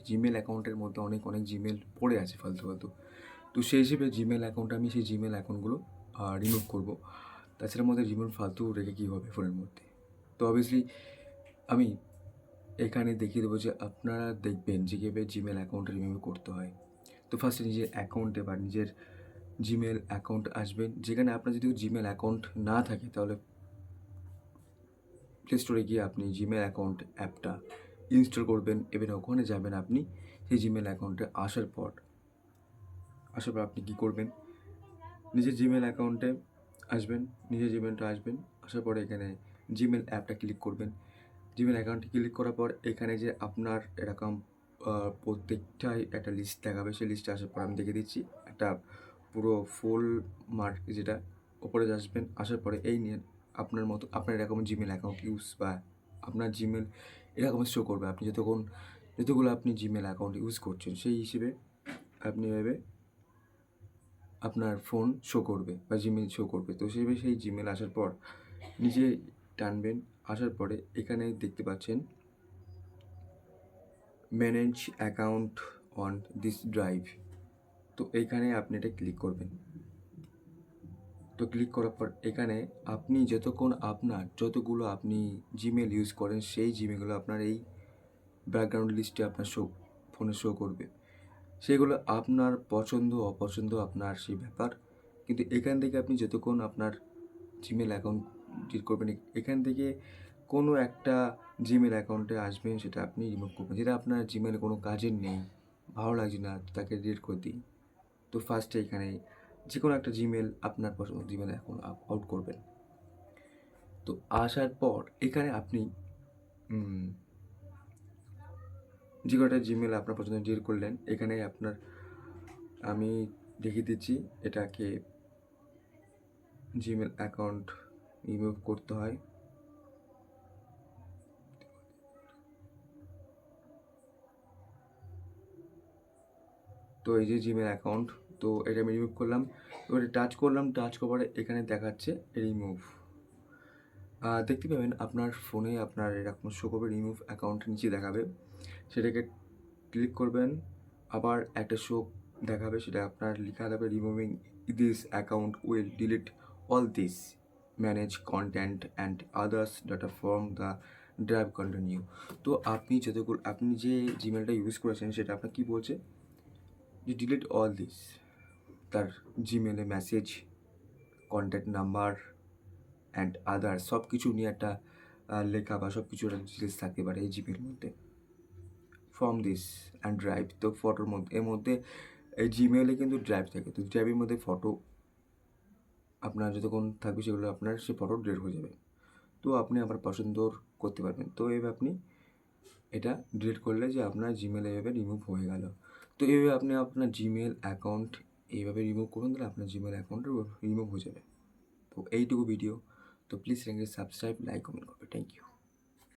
Gmail অ্যাকাউন্টের মধ্যে অনেক জিমেল পড়ে আছে ফালতু। তো সেই হিসেবে জিমেল অ্যাকাউন্ট আমি সেই জিমেল অ্যাকাউন্টগুলো রিমুভ করব। তাছাড়া আমাদের জিমেল ফালতু রেখে কী হবে ফোনের মধ্যে? তো অবভিয়াসলি আমি এখানে দেখিয়ে দেবো যে আপনারা দেখবেন যে কীভাবে জিমেল অ্যাকাউন্ট রিমুভ করতে হয়। তো ফার্স্টে নিজের অ্যাকাউন্টে বা নিজের জিমেল অ্যাকাউন্ট আসবেন। যেখানে আপনার যদি জিমেল অ্যাকাউন্ট না থাকে তাহলে প্লে স্টোরে গিয়ে আপনি জিমেল অ্যাকাউন্ট অ্যাপটা ইনস্টল করবেন। এবার ওখানে যাবেন আপনি সেই জিমেল অ্যাকাউন্টে আসার পর আপনি কী করবেন? নিজের জিমেল অ্যাকাউন্টে আসবেন, নিজের জিমেলটা আসবেন। আসার পরে এখানে জিমেল অ্যাপটা ক্লিক করবেন। জিমেল অ্যাকাউন্টে ক্লিক করার পর এখানে যে আপনার এরকম প্রত্যেকটাই একটা লিস্ট দেখাবে। সেই লিস্টে আসার পর আমি দেখিয়ে দিচ্ছি। একটা পুরো ফুল মার্ক যেটা ওপরে আসবেন। আসার পরে এই নিয়ে আপনার মতো আপনার এরকম জিমেল অ্যাকাউন্ট ইউজ বা আপনার জিমেল এরকম শো করবে। আপনি যতগুলো আপনি জিমেল অ্যাকাউন্ট ইউজ করছেন সেই হিসেবে আপনি এভাবে আপনার ফোন শো করবে বা জিমেল শো করবে। তো সেভাবে সেই জিমেল আসার পর নিচে টানবেন। আসার পরে এখানে দেখতে পাচ্ছেন manage account on this drive. তো এইখানে আপনি এটা ক্লিক করবেন। তো ক্লিক করার পর এখানে আপনি যতগুলো আপনি জিমেল ইউজ করেন সেই জিমেলগুলো আপনার এই ব্যাকগ্রাউন্ড লিস্টে আপনার ফোনে শো করবে। সেগুলো আপনার পছন্দ অপছন্দ আপনার সেই ব্যাপার। কিন্তু এখান থেকে আপনি যতক্ষণ আপনার জিমেল অ্যাকাউন্ট ডিলিট করবেন, এখান থেকে কোনো একটা জিমেল অ্যাকাউন্টে আসবেন সেটা আপনি রিমুভ করবেন। যেটা আপনার জিমেলে কোনো কাজের নেই, ভালো লাগছে না, তাকে ডিলিট করে দিই। তো ফার্স্টে এখানে যে কোনো একটা জিমেল আপনার পছন্দ জিমেল অ্যাকাউন্ট আউট করবেন। তো আসার পর এখানে আপনি যে কোনো একটা জিমেল আপনার পছন্দ ডিলিট করলেন। এখানে আমি দেখিয়ে দিচ্ছি এটাকে জিমেল অ্যাকাউন্ট রিমুভ করতে হয়। তো এই যে জিমেল অ্যাকাউন্ট, তো এটা আমি রিমুভ করলাম। এবারে টাচ করলাম, টাচ করার পরে এখানে দেখাচ্ছে রিমুভ। দেখতে পাবেন আপনার ফোনে আপনার এরকম শো করবে রিমুভ অ্যাকাউন্ট নিচে দেখাবে। সেটাকে ক্লিক করবেন, আবার একটা শো দেখাবে, সেটা আপনার লেখা থাকবে removing this account will delete all this manage content and others data from the drive continue. তো আপনি যে জিমেলটা ইউজ করেছেন সেটা আপনার কী বলছে যে ডিলিট অল দিস, তার জিমেলে message, contact number and other সব কিছু নিয়ে একটা লেখা বা সব কিছু একটা ডিটেলস থাকতে পারে এই জিমের মধ্যে। ফ্রম দিস অ্যান্ড ড্রাইভ, তো ফটোর মধ্যে এর মধ্যে এই জিমেলে কিন্তু ড্রাইভ থাকে। তো ড্রাইভের মধ্যে ফটো আপনার যতক্ষণ থাকবে সেগুলো আপনার সে ফটো ডিলিট হয়ে যাবে। তো আপনি আবার পছন্দ করতে পারবেন। তো এভাবে আপনি এটা ডিলিট করলে যে আপনার জিমেল এভাবে রিমুভ হয়ে গেল। তো এইভাবে আপনি আপনার জিমেল অ্যাকাউন্ট এইভাবে রিমুভ করুন, তাহলে আপনার জিমেল অ্যাকাউন্টটা রিমুভ হয়ে যাবে। তো এইটুকু ভিডিও। তো প্লিজ চ্যানেলকে সাবস্ক্রাইব, লাইক, কমেন্ট করবে। Thank you.